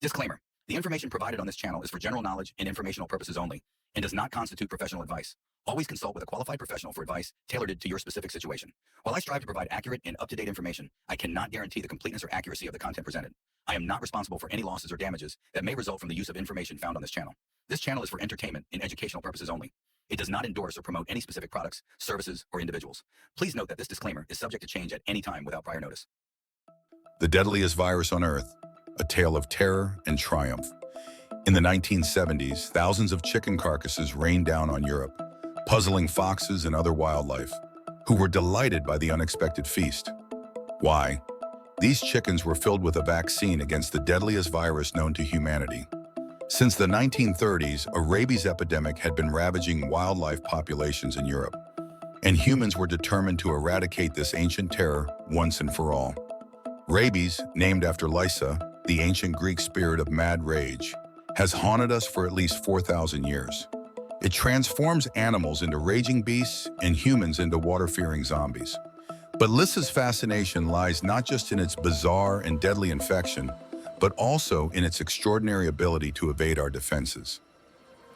Disclaimer. The information provided on this channel is for general knowledge and informational purposes only and does not constitute professional advice. Always consult with a qualified professional for advice tailored to your specific situation. While I strive to provide accurate and up-to-date information, I cannot guarantee the completeness or accuracy of the content presented. I am not responsible for any losses or damages that may result from the use of information found on this channel. This channel is for entertainment and educational purposes only. It does not endorse or promote any specific products, services, or individuals. Please note that this disclaimer is subject to change at any time without prior notice. The deadliest virus on Earth, a tale of terror and triumph. In the 1970s, thousands of chicken carcasses rained down on Europe, puzzling foxes and other wildlife, who were delighted by the unexpected feast. Why? These chickens were filled with a vaccine against the deadliest virus known to humanity. Since the 1930s, a rabies epidemic had been ravaging wildlife populations in Europe, and humans were determined to eradicate this ancient terror once and for all. Rabies, named after Lyssa, the ancient Greek spirit of mad rage, has haunted us for at least 4,000 years. It transforms animals into raging beasts and humans into water-fearing zombies. But Lyssa's fascination lies not just in its bizarre and deadly infection, but also in its extraordinary ability to evade our defenses.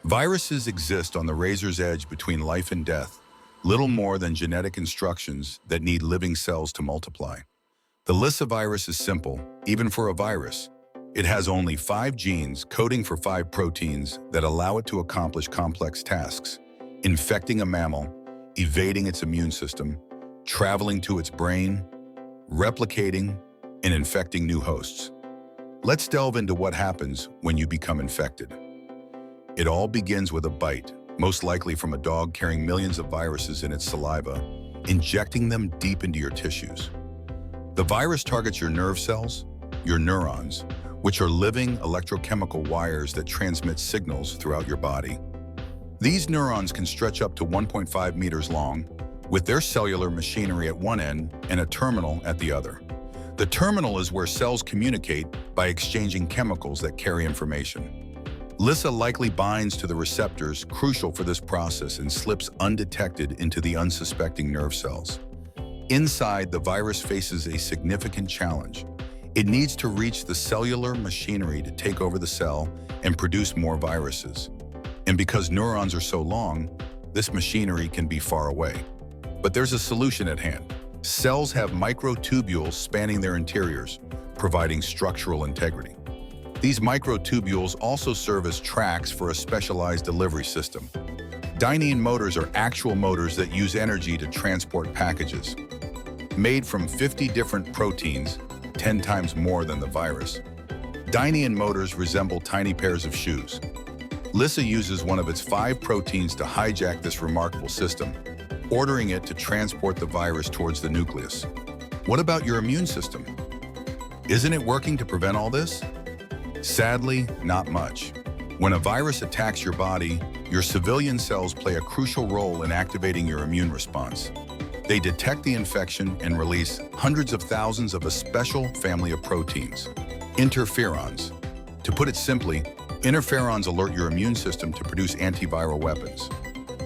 Viruses exist on the razor's edge between life and death, little more than genetic instructions that need living cells to multiply. The Lyssa virus is simple, even for a virus. It has only 5 genes coding for 5 proteins that allow it to accomplish complex tasks: infecting a mammal, evading its immune system, traveling to its brain, replicating, and infecting new hosts. Let's delve into what happens when you become infected. It all begins with a bite, most likely from a dog carrying millions of viruses in its saliva, injecting them deep into your tissues. The virus targets your nerve cells, your neurons, which are living electrochemical wires that transmit signals throughout your body. These neurons can stretch up to 1.5 meters long, with their cellular machinery at one end and a terminal at the other. The terminal is where cells communicate by exchanging chemicals that carry information. Lyssa likely binds to the receptors crucial for this process and slips undetected into the unsuspecting nerve cells. Inside, the virus faces a significant challenge. It needs to reach the cellular machinery to take over the cell and produce more viruses. And because neurons are so long, this machinery can be far away. But there's a solution at hand. Cells have microtubules spanning their interiors, providing structural integrity. These microtubules also serve as tracks for a specialized delivery system. Dynein motors are actual motors that use energy to transport packages. Made from 50 different proteins, 10 times more than the virus, Dynein motors resemble tiny pairs of shoes. Lyssa uses one of its 5 proteins to hijack this remarkable system, ordering it to transport the virus towards the nucleus. What about your immune system? Isn't it working to prevent all this? Sadly, not much. When a virus attacks your body, your civilian cells play a crucial role in activating your immune response. They detect the infection and release hundreds of thousands of a special family of proteins, interferons. To put it simply, interferons alert your immune system to produce antiviral weapons.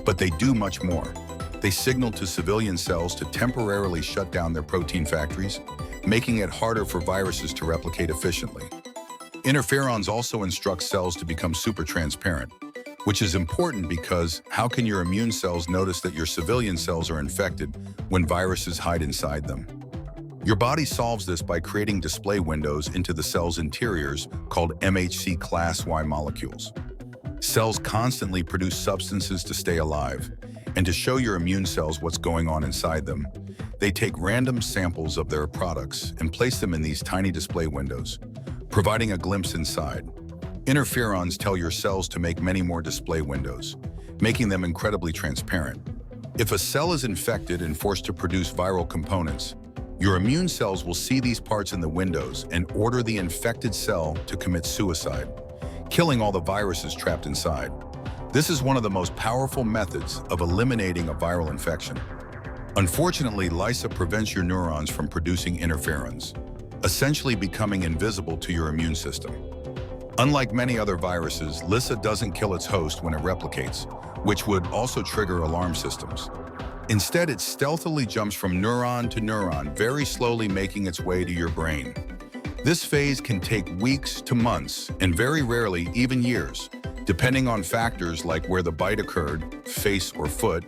But they do much more. They signal to civilian cells to temporarily shut down their protein factories, making it harder for viruses to replicate efficiently. Interferons also instruct cells to become super transparent, which is important because how can your immune cells notice that your civilian cells are infected when viruses hide inside them? Your body solves this by creating display windows into the cell's interiors called MHC class Y molecules. Cells constantly produce substances to stay alive, and to show your immune cells what's going on inside them, they take random samples of their products and place them in these tiny display windows, providing a glimpse inside. Interferons tell your cells to make many more display windows, making them incredibly transparent. If a cell is infected and forced to produce viral components, your immune cells will see these parts in the windows and order the infected cell to commit suicide, killing all the viruses trapped inside. This is one of the most powerful methods of eliminating a viral infection. Unfortunately, Lyssa prevents your neurons from producing interferons, essentially becoming invisible to your immune system. Unlike many other viruses, Lyssa doesn't kill its host when it replicates, which would also trigger alarm systems. Instead, it stealthily jumps from neuron to neuron, very slowly making its way to your brain. This phase can take weeks to months, and very rarely even years, depending on factors like where the bite occurred, face or foot,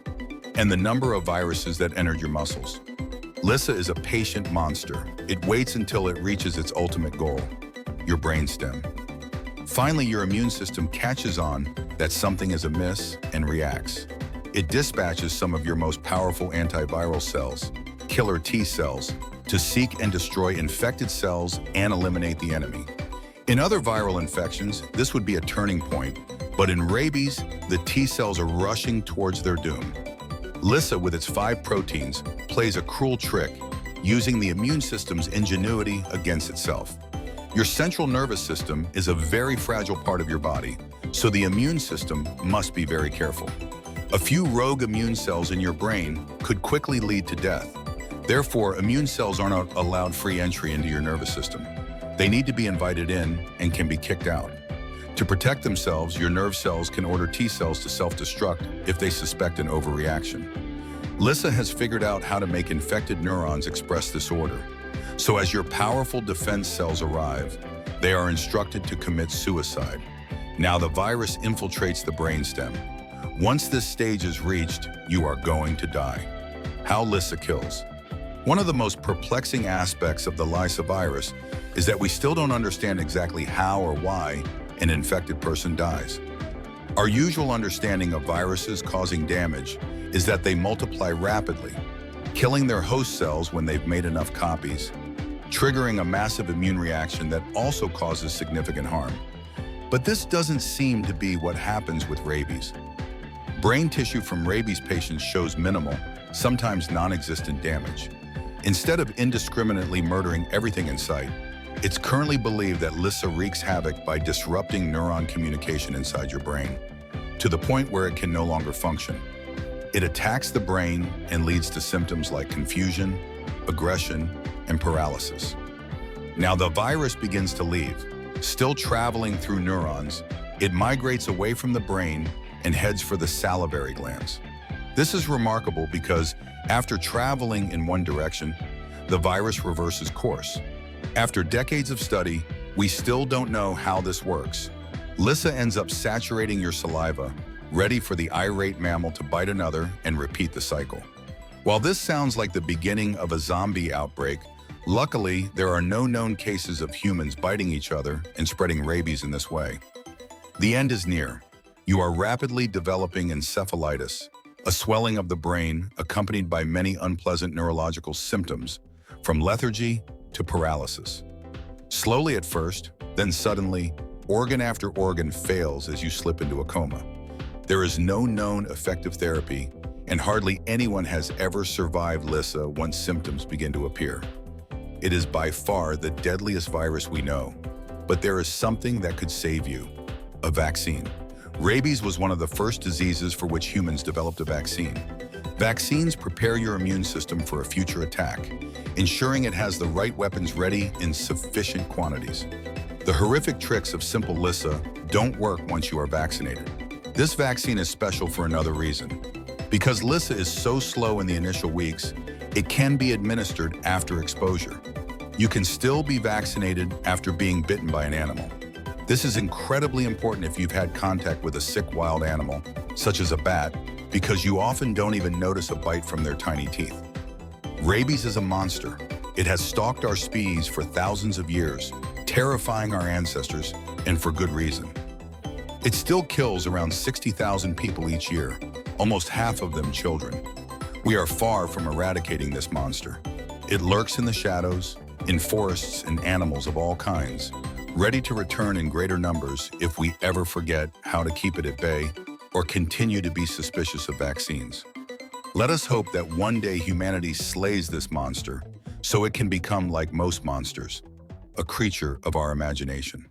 and the number of viruses that entered your muscles. Lissa is a patient monster. It waits until it reaches its ultimate goal, your brainstem. Finally, your immune system catches on that something is amiss and reacts. It dispatches some of your most powerful antiviral cells, killer T cells, to seek and destroy infected cells and eliminate the enemy. In other viral infections, this would be a turning point, but in rabies, the T cells are rushing towards their doom. Lissa, with its 5 proteins, plays a cruel trick, using the immune system's ingenuity against itself. Your central nervous system is a very fragile part of your body, so the immune system must be very careful. A few rogue immune cells in your brain could quickly lead to death. Therefore, immune cells are not allowed free entry into your nervous system. They need to be invited in and can be kicked out. To protect themselves, your nerve cells can order T cells to self-destruct if they suspect an overreaction. Lissa has figured out how to make infected neurons express this order. So as your powerful defense cells arrive, they are instructed to commit suicide. Now the virus infiltrates the brainstem. Once this stage is reached, you are going to die. How Lissa kills. One of the most perplexing aspects of the Lissa virus is that we still don't understand exactly how or why an infected person dies. Our usual understanding of viruses causing damage is that they multiply rapidly, killing their host cells when they've made enough copies, triggering a massive immune reaction that also causes significant harm. But this doesn't seem to be what happens with rabies. Brain tissue from rabies patients shows minimal, sometimes non-existent damage. Instead of indiscriminately murdering everything in sight, it's currently believed that Lissa wreaks havoc by disrupting neuron communication inside your brain, to the point where it can no longer function. It attacks the brain and leads to symptoms like confusion, aggression, and paralysis. Now the virus begins to leave. Still traveling through neurons, it migrates away from the brain and heads for the salivary glands. This is remarkable because after traveling in one direction, the virus reverses course. After decades of study, we still don't know how this works. Lissa ends up saturating your saliva, ready for the irate mammal to bite another and repeat the cycle. While this sounds like the beginning of a zombie outbreak, luckily there are no known cases of humans biting each other and spreading rabies in this way. The end is near. You are rapidly developing encephalitis, a swelling of the brain accompanied by many unpleasant neurological symptoms, from lethargy to paralysis. Slowly at first, then suddenly, organ after organ fails as you slip into a coma. There is no known effective therapy, and hardly anyone has ever survived Lissa once symptoms begin to appear. It is by far the deadliest virus we know, but there is something that could save you: a vaccine. Rabies was one of the first diseases for which humans developed a vaccine. Vaccines prepare your immune system for a future attack, ensuring it has the right weapons ready in sufficient quantities. The horrific tricks of simple Lissa don't work once you are vaccinated. This vaccine is special for another reason. Because Lissa is so slow in the initial weeks, it can be administered after exposure. You can still be vaccinated after being bitten by an animal. This is incredibly important if you've had contact with a sick wild animal, such as a bat, because you often don't even notice a bite from their tiny teeth. Rabies is a monster. It has stalked our species for thousands of years, terrifying our ancestors, and for good reason. It still kills around 60,000 people each year, almost half of them children. We are far from eradicating this monster. It lurks in the shadows, in forests and animals of all kinds, ready to return in greater numbers if we ever forget how to keep it at bay or continue to be suspicious of vaccines. Let us hope that one day humanity slays this monster so it can become like most monsters, a creature of our imagination.